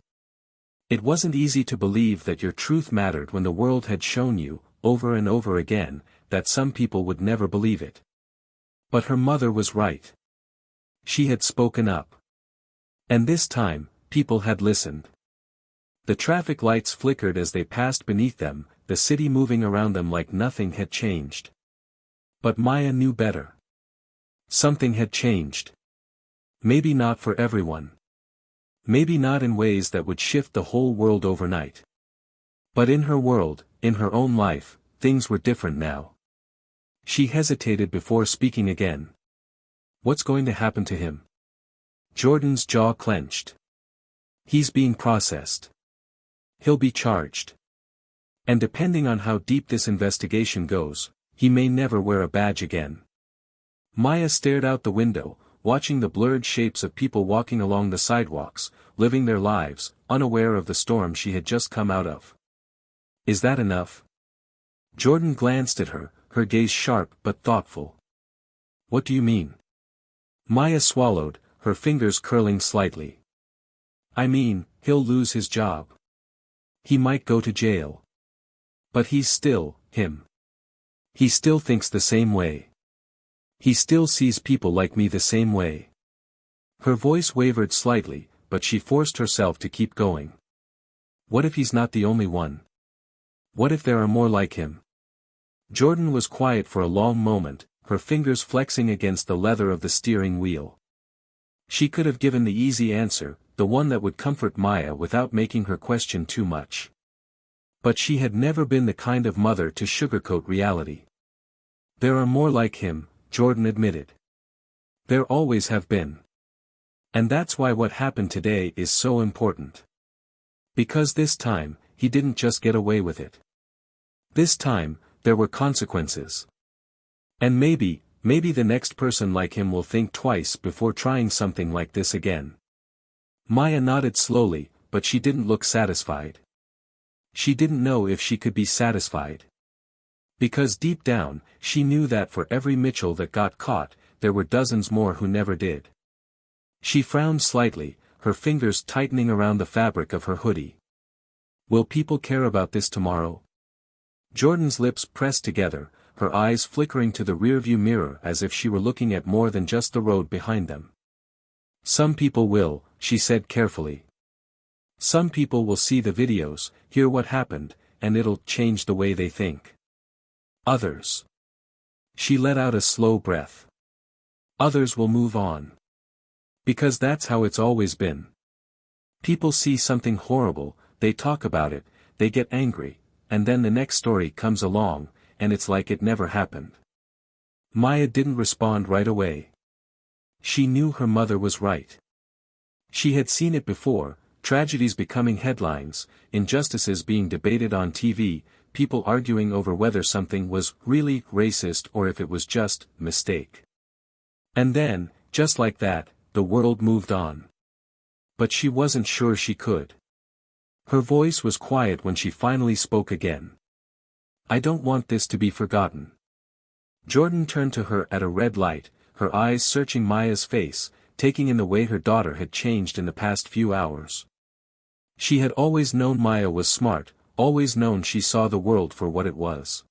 It wasn't easy to believe that your truth mattered when the world had shown you, over and over again, that some people would never believe it. But her mother was right. She had spoken up. And this time, people had listened. The traffic lights flickered as they passed beneath them, the city moving around them like nothing had changed. But Maya knew better. Something had changed. Maybe not for everyone. Maybe not in ways that would shift the whole world overnight. But in her world, in her own life, things were different now. She hesitated before speaking again. "What's going to happen to him?" Jordan's jaw clenched. "He's being processed. He'll be charged. And depending on how deep this investigation goes, he may never wear a badge again." Maya stared out the window, watching the blurred shapes of people walking along the sidewalks, living their lives, unaware of the storm she had just come out of. "Is that enough?" Jordan glanced at her, her gaze sharp but thoughtful. "What do you mean?" Maya swallowed, her fingers curling slightly. "I mean, he'll lose his job. He might go to jail. But he's still, him. He still thinks the same way. He still sees people like me the same way." Her voice wavered slightly, but she forced herself to keep going. "What if he's not the only one? What if there are more like him?" Jordan was quiet for a long moment, her fingers flexing against the leather of the steering wheel. She could have given the easy answer, the one that would comfort Maya without making her question too much. But she had never been the kind of mother to sugarcoat reality. "There are more like him," Jordan admitted. "There always have been. And that's why what happened today is so important. Because this time, he didn't just get away with it. This time, there were consequences. And maybe the next person like him will think twice before trying something like this again." Maya nodded slowly, but she didn't look satisfied. She didn't know if she could be satisfied. Because deep down, she knew that for every Mitchell that got caught, there were dozens more who never did. She frowned slightly, her fingers tightening around the fabric of her hoodie. "Will people care about this tomorrow?" Jordan's lips pressed together, her eyes flickering to the rearview mirror as if she were looking at more than just the road behind them. "Some people will," she said carefully. "Some people will see the videos, hear what happened, and it'll change the way they think. Others." She let out a slow breath. "Others will move on. Because that's how it's always been. People see something horrible, they talk about it, they get angry, and then the next story comes along, and it's like it never happened." Maya didn't respond right away. She knew her mother was right. She had seen it before, tragedies becoming headlines, injustices being debated on TV, people arguing over whether something was really racist or if it was just mistake. And then, just like that, the world moved on. But she wasn't sure she could. Her voice was quiet when she finally spoke again. "I don't want this to be forgotten." Jordan turned to her at a red light, her eyes searching Maya's face, taking in the way her daughter had changed in the past few hours. She had always known Maya was smart, always known she saw the world for what it was.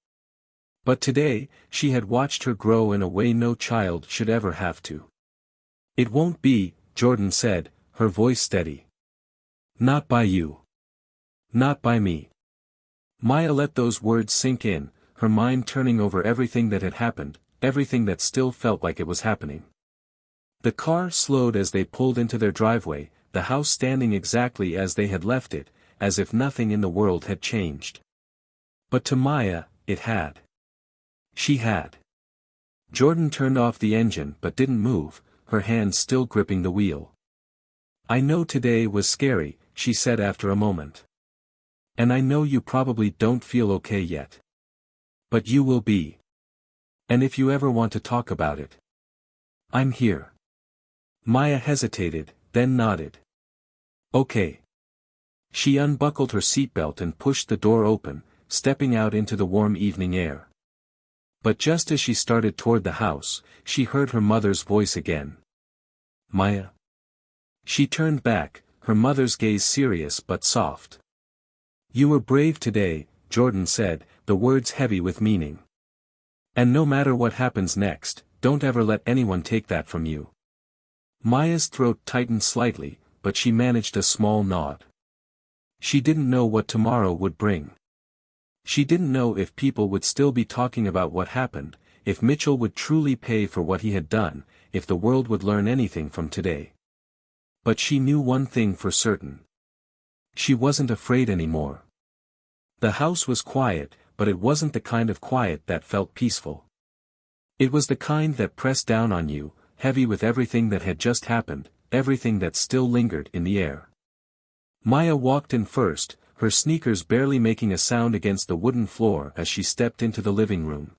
But today, she had watched her grow in a way no child should ever have to. "It won't be," Jordan said, her voice steady. "Not by you. Not by me." Maya let those words sink in, her mind turning over everything that had happened, everything that still felt like it was happening. The car slowed as they pulled into their driveway, the house standing exactly as they had left it, as if nothing in the world had changed. But to Maya, it had. She had. Jordan turned off the engine but didn't move, her hands still gripping the wheel. "I know today was scary," she said after a moment. "And I know you probably don't feel okay yet. But you will be. And if you ever want to talk about it, I'm here." Maya hesitated, then nodded. "Okay." She unbuckled her seatbelt and pushed the door open, stepping out into the warm evening air. But just as she started toward the house, she heard her mother's voice again. "Maya?" She turned back, her mother's gaze serious but soft. "You were brave today," Jordan said, the words heavy with meaning. "And no matter what happens next, don't ever let anyone take that from you." Maya's throat tightened slightly, but she managed a small nod. She didn't know what tomorrow would bring. She didn't know if people would still be talking about what happened, if Mitchell would truly pay for what he had done, if the world would learn anything from today. But she knew one thing for certain. She wasn't afraid anymore. The house was quiet, but it wasn't the kind of quiet that felt peaceful. It was the kind that pressed down on you, heavy with everything that had just happened, everything that still lingered in the air. Maya walked in first, her sneakers barely making a sound against the wooden floor as she stepped into the living room.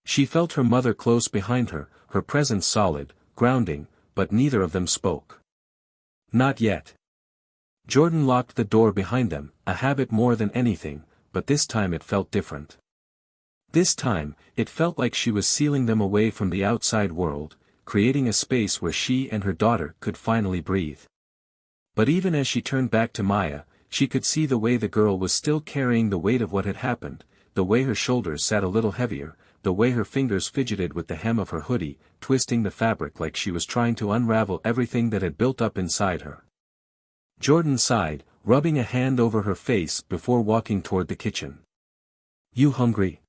She felt her mother close behind her, her presence solid, grounding, but neither of them spoke. Not yet. Jordan locked the door behind them, a habit more than anything, but this time it felt different. This time, it felt like she was sealing them away from the outside world, creating a space where she and her daughter could finally breathe. But even as she turned back to Maya, she could see the way the girl was still carrying the weight of what had happened, the way her shoulders sat a little heavier, the way her fingers fidgeted with the hem of her hoodie, twisting the fabric like she was trying to unravel everything that had built up inside her. Jordan sighed, rubbing a hand over her face before walking toward the kitchen. "You hungry?"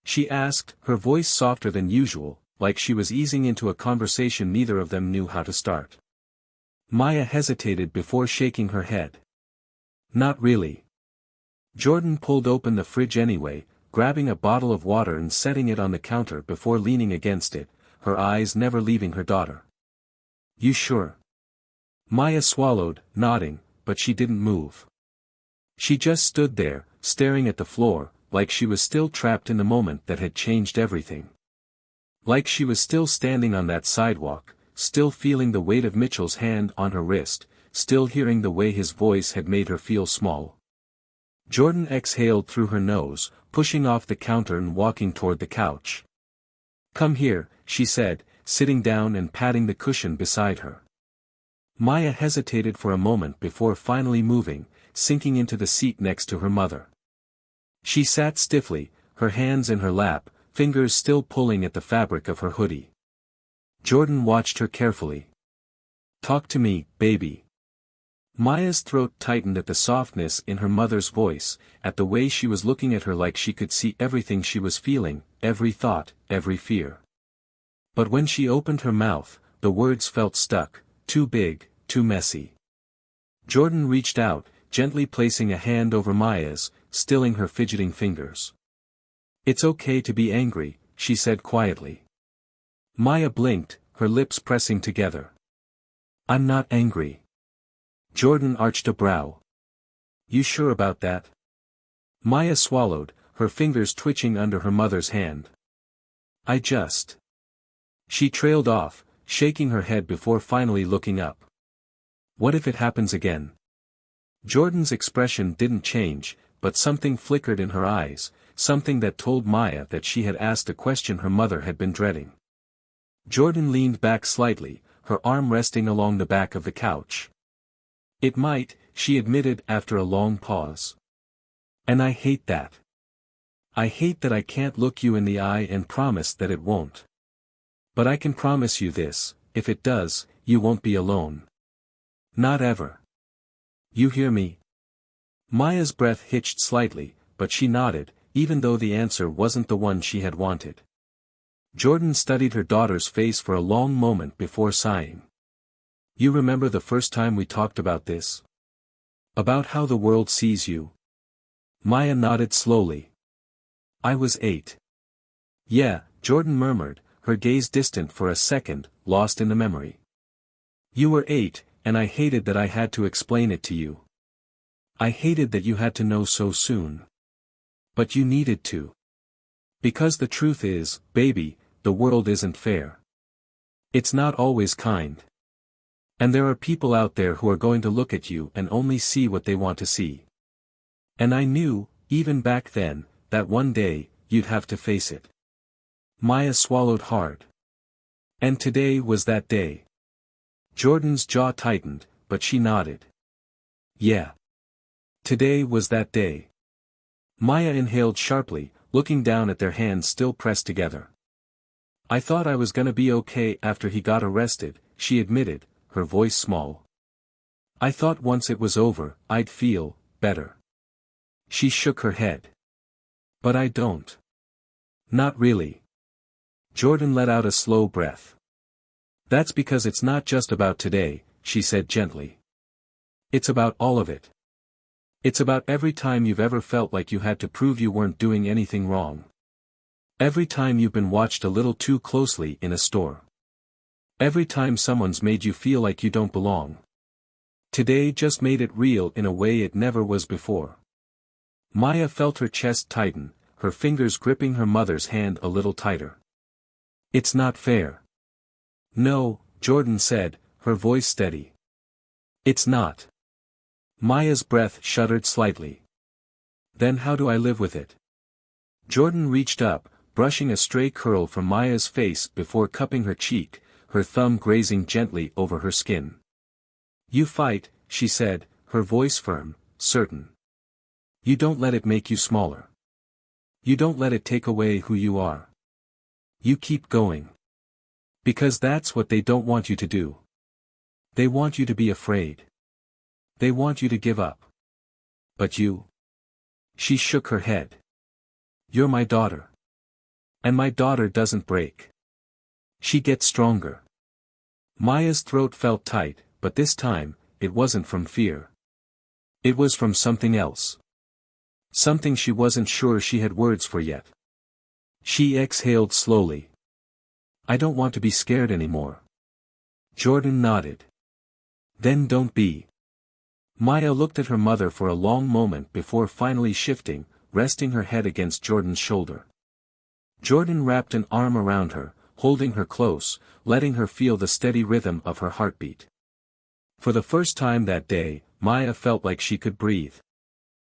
she asked, her voice softer than usual, like she was easing into a conversation neither of them knew how to start. Maya hesitated before shaking her head. "Not really." Jordan pulled open the fridge anyway, grabbing a bottle of water and setting it on the counter before leaning against it, her eyes never leaving her daughter. "You sure?" Maya swallowed, nodding, but she didn't move. She just stood there, staring at the floor, like she was still trapped in the moment that had changed everything. Like she was still standing on that sidewalk, still feeling the weight of Mitchell's hand on her wrist, still hearing the way his voice had made her feel small. Jordan exhaled through her nose, pushing off the counter and walking toward the couch. "Come here," she said, sitting down and patting the cushion beside her. Maya hesitated for a moment before finally moving, sinking into the seat next to her mother. She sat stiffly, her hands in her lap, fingers still pulling at the fabric of her hoodie. Jordan watched her carefully. "Talk to me, baby." Maya's throat tightened at the softness in her mother's voice, at the way she was looking at her like she could see everything she was feeling, every thought, every fear. But when she opened her mouth, the words felt stuck, too big, too messy. Jordan reached out, gently placing a hand over Maya's, stilling her fidgeting fingers. "It's okay to be angry," she said quietly. Maya blinked, her lips pressing together. "I'm not angry." Jordan arched a brow. "You sure about that?" Maya swallowed, her fingers twitching under her mother's hand. "I just..." She trailed off, shaking her head before finally looking up. "What if it happens again?" Jordan's expression didn't change, but something flickered in her eyes, something that told Maya that she had asked a question her mother had been dreading. Jordan leaned back slightly, her arm resting along the back of the couch. It might, she admitted after a long pause. And I hate that. I hate that I can't look you in the eye and promise that it won't. But I can promise you this, if it does, you won't be alone. Not ever. You hear me? Maya's breath hitched slightly, but she nodded, even though the answer wasn't the one she had wanted. Jordan studied her daughter's face for a long moment before sighing. You remember the first time we talked about this? About how the world sees you? Maya nodded slowly. I was 8. Yeah, Jordan murmured, her gaze distant for a second, lost in the memory. You were 8, and I hated that I had to explain it to you. I hated that you had to know so soon. But you needed to. Because the truth is, baby, the world isn't fair. It's not always kind. And there are people out there who are going to look at you and only see what they want to see. And I knew, even back then, that one day, you'd have to face it. Maya swallowed hard. And today was that day. Jordan's jaw tightened, but she nodded. Yeah. Today was that day. Maya inhaled sharply, looking down at their hands still pressed together. I thought I was gonna be okay after he got arrested, she admitted, her voice small. I thought once it was over, I'd feel better. She shook her head. But I don't. Not really. Jordan let out a slow breath. That's because it's not just about today, she said gently. It's about all of it. It's about every time you've ever felt like you had to prove you weren't doing anything wrong. Every time you've been watched a little too closely in a store. Every time someone's made you feel like you don't belong. Today just made it real in a way it never was before. Maya felt her chest tighten, her fingers gripping her mother's hand a little tighter. It's not fair. No, Jordan said, her voice steady. It's not. Maya's breath shuddered slightly. Then how do I live with it? Jordan reached up, brushing a stray curl from Maya's face before cupping her cheek, her thumb grazing gently over her skin. You fight, she said, her voice firm, certain. You don't let it make you smaller. You don't let it take away who you are. You keep going. Because that's what they don't want you to do. They want you to be afraid. They want you to give up. But you? She shook her head. You're my daughter. And my daughter doesn't break. She gets stronger. Maya's throat felt tight, but this time, it wasn't from fear. It was from something else. Something she wasn't sure she had words for yet. She exhaled slowly. I don't want to be scared anymore. Jordan nodded. Then don't be. Maya looked at her mother for a long moment before finally shifting, resting her head against Jordan's shoulder. Jordan wrapped an arm around her, holding her close, letting her feel the steady rhythm of her heartbeat. For the first time that day, Maya felt like she could breathe.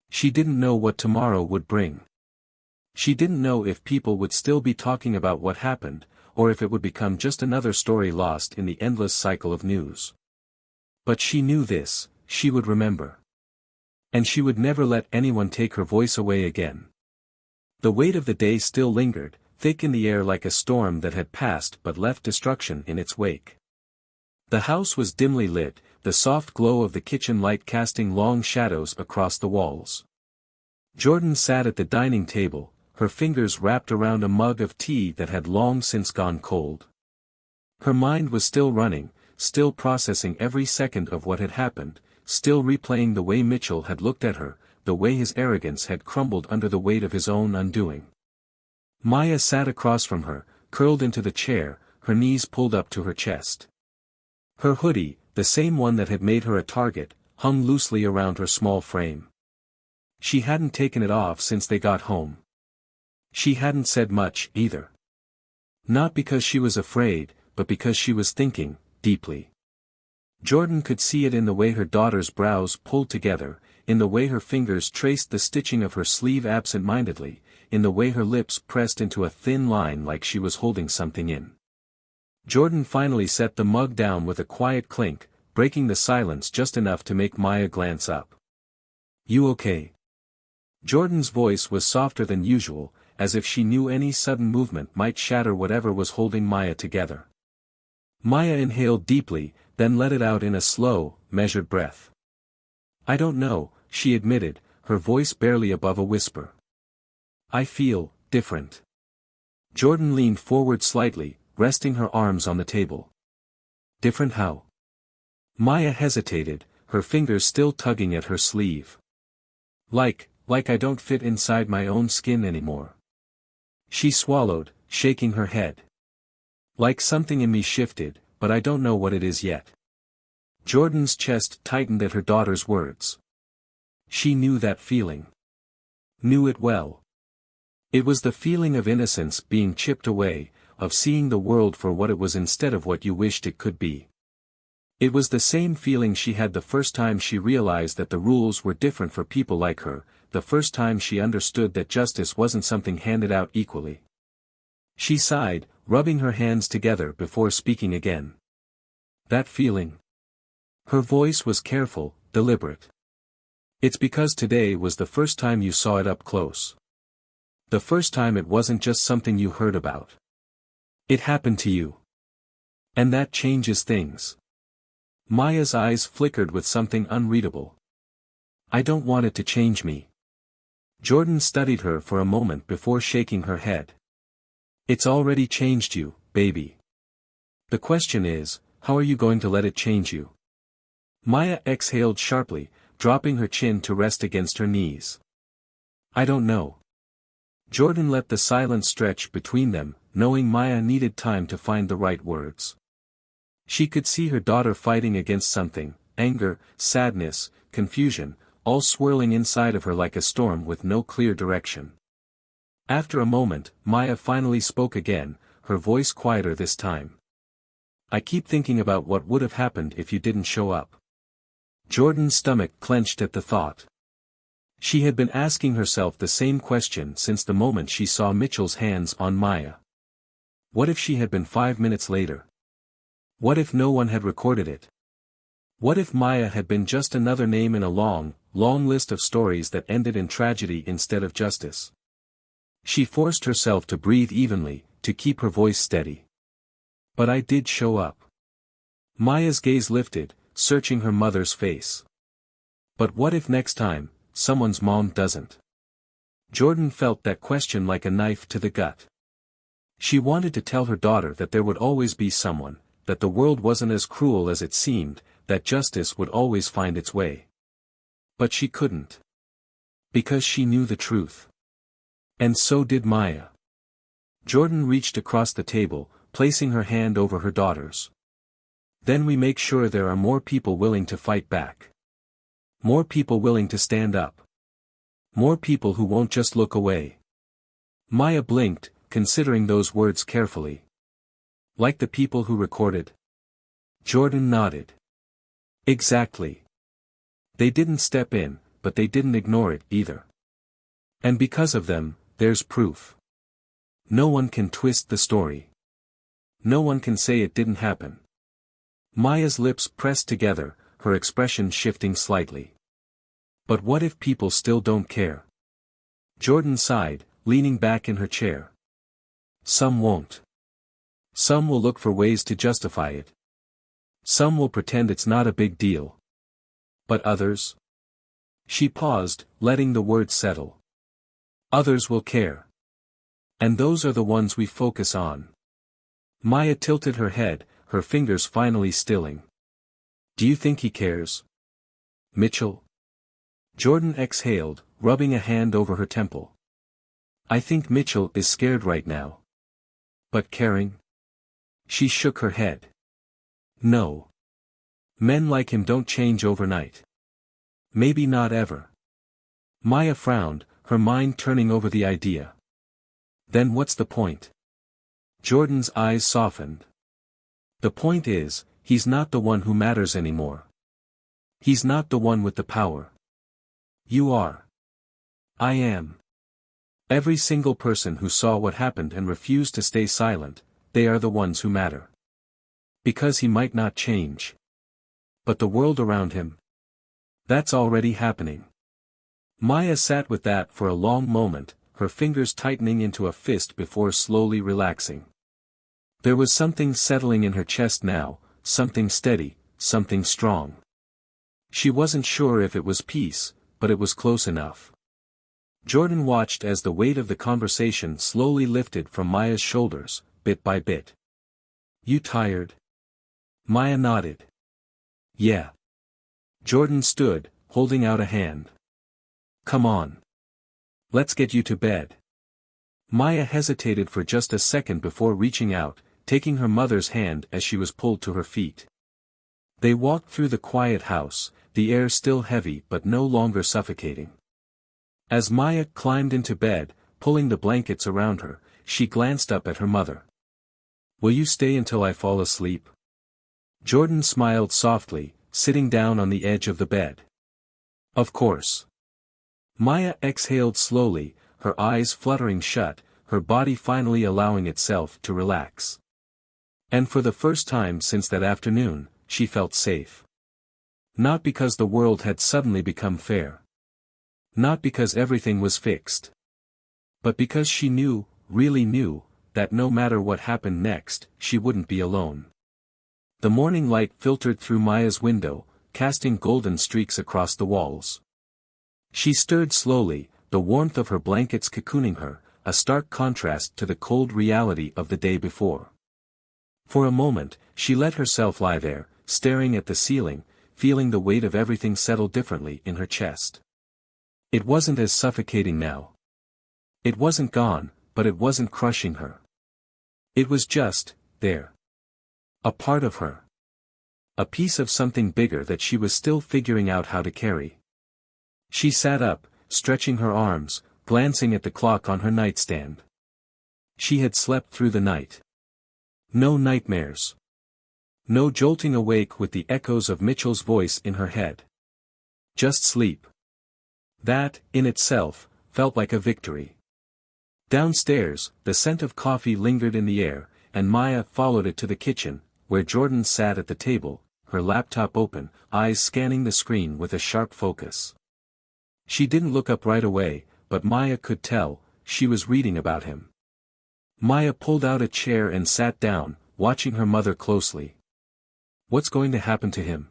She didn't know what tomorrow would bring. She didn't know if people would still be talking about what happened, or if it would become just another story lost in the endless cycle of news. But she knew this, she would remember. And she would never let anyone take her voice away again. The weight of the day still lingered, thick in the air like a storm that had passed but left destruction in its wake. The house was dimly lit, the soft glow of the kitchen light casting long shadows across the walls. Jordan sat at the dining table, her fingers wrapped around a mug of tea that had long since gone cold. Her mind was still running, still processing every second of what had happened, still replaying the way Mitchell had looked at her, the way his arrogance had crumbled under the weight of his own undoing. Maya sat across from her, curled into the chair, her knees pulled up to her chest. Her hoodie, the same one that had made her a target, hung loosely around her small frame. She hadn't taken it off since they got home. She hadn't said much, either. Not because she was afraid, but because she was thinking, deeply. Jordan could see it in the way her daughter's brows pulled together, in the way her fingers traced the stitching of her sleeve absent-mindedly, in the way her lips pressed into a thin line like she was holding something in. Jordan finally set the mug down with a quiet clink, breaking the silence just enough to make Maya glance up. "You okay?" Jordan's voice was softer than usual, as if she knew any sudden movement might shatter whatever was holding Maya together. Maya inhaled deeply, then let it out in a slow, measured breath. "I don't know," she admitted, her voice barely above a whisper. "I feel different." Jordan leaned forward slightly, resting her arms on the table. "Different how?" Maya hesitated, her fingers still tugging at her sleeve. Like I don't fit inside my own skin anymore." She swallowed, shaking her head. "Like something in me shifted, but I don't know what it is yet." Jordan's chest tightened at her daughter's words. She knew that feeling. Knew it well. It was the feeling of innocence being chipped away, of seeing the world for what it was instead of what you wished it could be. It was the same feeling she had the first time she realized that the rules were different for people like her, the first time she understood that justice wasn't something handed out equally. She sighed, rubbing her hands together before speaking again. "That feeling?" Her voice was careful, deliberate. "It's because today was the first time you saw it up close. The first time it wasn't just something you heard about. It happened to you. And that changes things." Maya's eyes flickered with something unreadable. "I don't want it to change me." Jordan studied her for a moment before shaking her head. "It's already changed you, baby. The question is, how are you going to let it change you?" Maya exhaled sharply, dropping her chin to rest against her knees. "I don't know." Jordan let the silence stretch between them, knowing Maya needed time to find the right words. She could see her daughter fighting against something, anger, sadness, confusion, all swirling inside of her like a storm with no clear direction. After a moment, Maya finally spoke again, her voice quieter this time. "I keep thinking about what would have happened if you didn't show up." Jordan's stomach clenched at the thought. She had been asking herself the same question since the moment she saw Mitchell's hands on Maya. What if she had been 5 minutes later? What if no one had recorded it? What if Maya had been just another name in a long, long list of stories that ended in tragedy instead of justice? She forced herself to breathe evenly, to keep her voice steady. "But I did show up." Maya's gaze lifted, searching her mother's face. "But what if next time, someone's mom doesn't?" Jordan felt that question like a knife to the gut. She wanted to tell her daughter that there would always be someone, that the world wasn't as cruel as it seemed, that justice would always find its way. But she couldn't. Because she knew the truth. And so did Maya. Jordan reached across the table, placing her hand over her daughter's. "Then we make sure there are more people willing to fight back. More people willing to stand up. More people who won't just look away." Maya blinked, considering those words carefully. "Like the people who recorded?" Jordan nodded. "Exactly. They didn't step in, but they didn't ignore it either. And because of them, there's proof. No one can twist the story. No one can say it didn't happen." Maya's lips pressed together, her expression shifting slightly. "But what if people still don't care?" Jordan sighed, leaning back in her chair. "Some won't. Some will look for ways to justify it. Some will pretend it's not a big deal. But others?" She paused, letting the words settle. "Others will care. And those are the ones we focus on." Maya tilted her head, her fingers finally stilling. "Do you think he cares? Mitchell?" Jordan exhaled, rubbing a hand over her temple. "I think Mitchell is scared right now. But caring?" She shook her head. "No. Men like him don't change overnight. Maybe not ever." Maya frowned, her mind turning over the idea. "Then what's the point?" Jordan's eyes softened. "The point is, he's not the one who matters anymore. He's not the one with the power. You are. I am. Every single person who saw what happened and refused to stay silent, they are the ones who matter." Because he might not change. But the world around him? That's already happening. Maya sat with that for a long moment, her fingers tightening into a fist before slowly relaxing. There was something settling in her chest now, something steady, something strong. She wasn't sure if it was peace, but it was close enough. Jordan watched as the weight of the conversation slowly lifted from Maya's shoulders, bit by bit. "You tired?" Maya nodded. "Yeah." Jordan stood, holding out a hand. "Come on. Let's get you to bed." Maya hesitated for just a second before reaching out, taking her mother's hand as she was pulled to her feet. They walked through the quiet house, the air still heavy but no longer suffocating. As Maya climbed into bed, pulling the blankets around her, she glanced up at her mother. "Will you stay until I fall asleep?" Jordan smiled softly, sitting down on the edge of the bed. "Of course." Maya exhaled slowly, her eyes fluttering shut, her body finally allowing itself to relax. And for the first time since that afternoon, she felt safe. Not because the world had suddenly become fair. Not because everything was fixed. But because she knew, really knew, that no matter what happened next, she wouldn't be alone. The morning light filtered through Maya's window, casting golden streaks across the walls. She stirred slowly, the warmth of her blankets cocooning her, a stark contrast to the cold reality of the day before. For a moment, she let herself lie there, staring at the ceiling, feeling the weight of everything settle differently in her chest. It wasn't as suffocating now. It wasn't gone, but it wasn't crushing her. It was just, there. A part of her. A piece of something bigger that she was still figuring out how to carry. She sat up, stretching her arms, glancing at the clock on her nightstand. She had slept through the night. No nightmares. No jolting awake with the echoes of Mitchell's voice in her head. Just sleep. That, in itself, felt like a victory. Downstairs, the scent of coffee lingered in the air, and Maya followed it to the kitchen, where Jordan sat at the table, her laptop open, eyes scanning the screen with a sharp focus. She didn't look up right away, but Maya could tell, she was reading about him. Maya pulled out a chair and sat down, watching her mother closely. What's going to happen to him?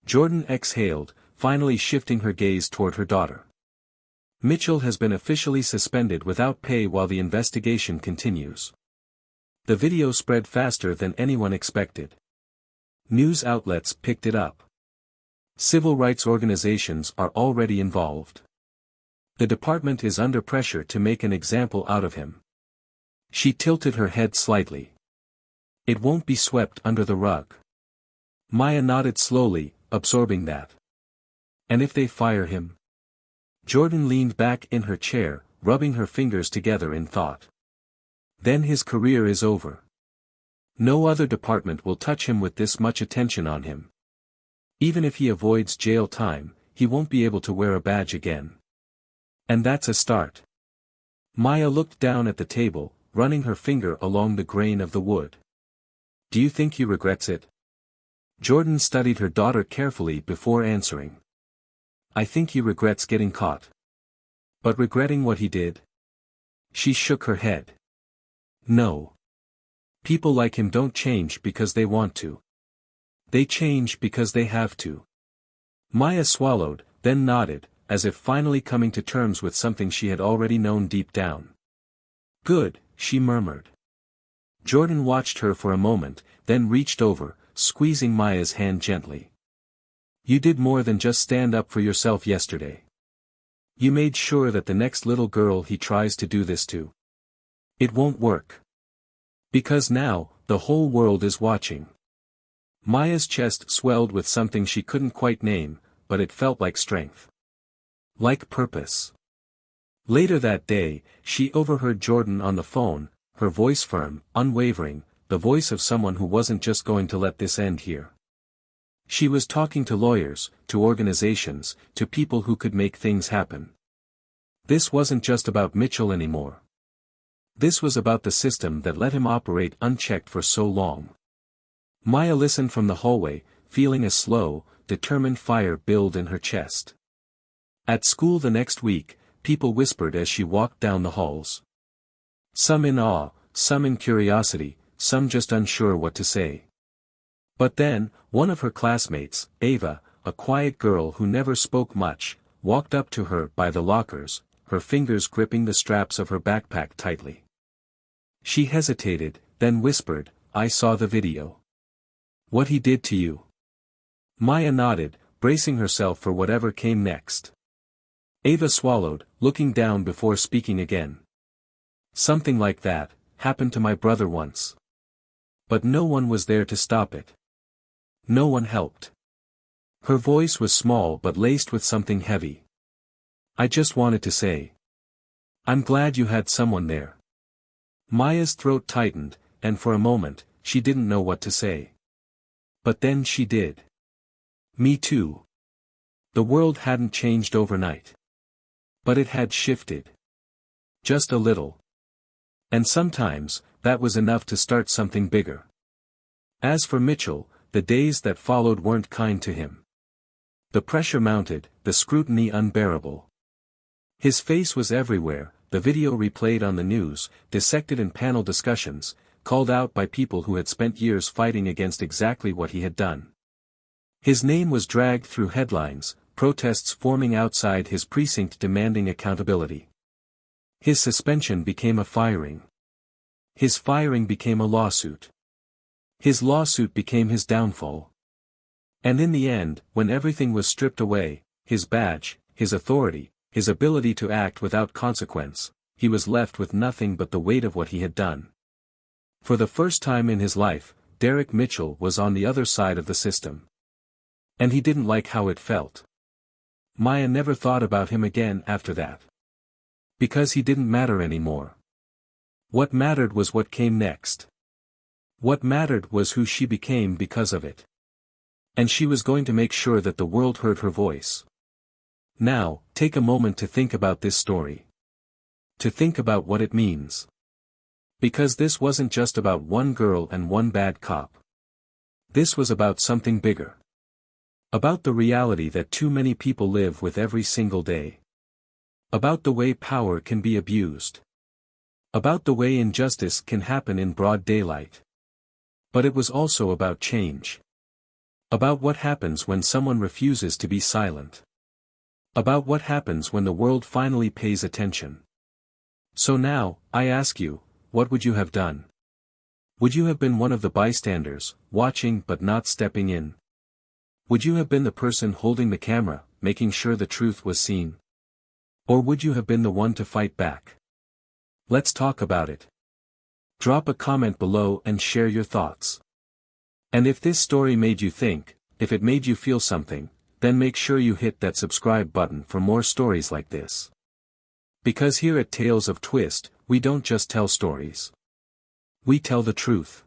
Jordan exhaled, finally shifting her gaze toward her daughter. Mitchell has been officially suspended without pay while the investigation continues. The video spread faster than anyone expected. News outlets picked it up. Civil rights organizations are already involved. The department is under pressure to make an example out of him. She tilted her head slightly. It won't be swept under the rug. Maya nodded slowly, absorbing that. And if they fire him? Jordan leaned back in her chair, rubbing her fingers together in thought. Then his career is over. No other department will touch him with this much attention on him. Even if he avoids jail time, he won't be able to wear a badge again. And that's a start. Maya looked down at the table, running her finger along the grain of the wood. Do you think he regrets it? Jordan studied her daughter carefully before answering. I think he regrets getting caught. But regretting what he did? She shook her head. No. People like him don't change because they want to. They change because they have to. Maya swallowed, then nodded, as if finally coming to terms with something she had already known deep down. Good, she murmured. Jordan watched her for a moment, then reached over, squeezing Maya's hand gently. You did more than just stand up for yourself yesterday. You made sure that the next little girl he tries to do this to. It won't work. Because now, the whole world is watching. Maya's chest swelled with something she couldn't quite name, but it felt like strength. Like purpose. Later that day, she overheard Jordan on the phone, her voice firm, unwavering, the voice of someone who wasn't just going to let this end here. She was talking to lawyers, to organizations, to people who could make things happen. This wasn't just about Mitchell anymore. This was about the system that let him operate unchecked for so long. Maya listened from the hallway, feeling a slow, determined fire build in her chest. At school the next week, people whispered as she walked down the halls. Some in awe, some in curiosity, some just unsure what to say. But then, one of her classmates, Ava, a quiet girl who never spoke much, walked up to her by the lockers, her fingers gripping the straps of her backpack tightly. She hesitated, then whispered, "I saw the video. What he did to you?" Maya nodded, bracing herself for whatever came next. Ava swallowed, looking down before speaking again. "Something like that happened to my brother once. But no one was there to stop it. No one helped." Her voice was small but laced with something heavy. "I just wanted to say, I'm glad you had someone there." Maya's throat tightened, and for a moment, she didn't know what to say. But then she did. Me too. The world hadn't changed overnight. But it had shifted. Just a little. And sometimes, that was enough to start something bigger. As for Mitchell, the days that followed weren't kind to him. The pressure mounted, the scrutiny unbearable. His face was everywhere, the video replayed on the news, dissected in panel discussions, called out by people who had spent years fighting against exactly what he had done. His name was dragged through headlines, protests forming outside his precinct demanding accountability. His suspension became a firing. His firing became a lawsuit. His lawsuit became his downfall. And in the end, when everything was stripped away, his badge, his authority, his ability to act without consequence, he was left with nothing but the weight of what he had done. For the first time in his life, Derek Mitchell was on the other side of the system. And he didn't like how it felt. Maya never thought about him again after that. Because he didn't matter anymore. What mattered was what came next. What mattered was who she became because of it. And she was going to make sure that the world heard her voice. Now, take a moment to think about this story. To think about what it means. Because this wasn't just about one girl and one bad cop. This was about something bigger. About the reality that too many people live with every single day. About the way power can be abused. About the way injustice can happen in broad daylight. But it was also about change. About what happens when someone refuses to be silent. About what happens when the world finally pays attention. So now, I ask you, what would you have done? Would you have been one of the bystanders, watching but not stepping in? Would you have been the person holding the camera, making sure the truth was seen? Or would you have been the one to fight back? Let's talk about it. Drop a comment below and share your thoughts. And if this story made you think, if it made you feel something, then make sure you hit that subscribe button for more stories like this. Because here at Tales of Twist, we don't just tell stories. We tell the truth.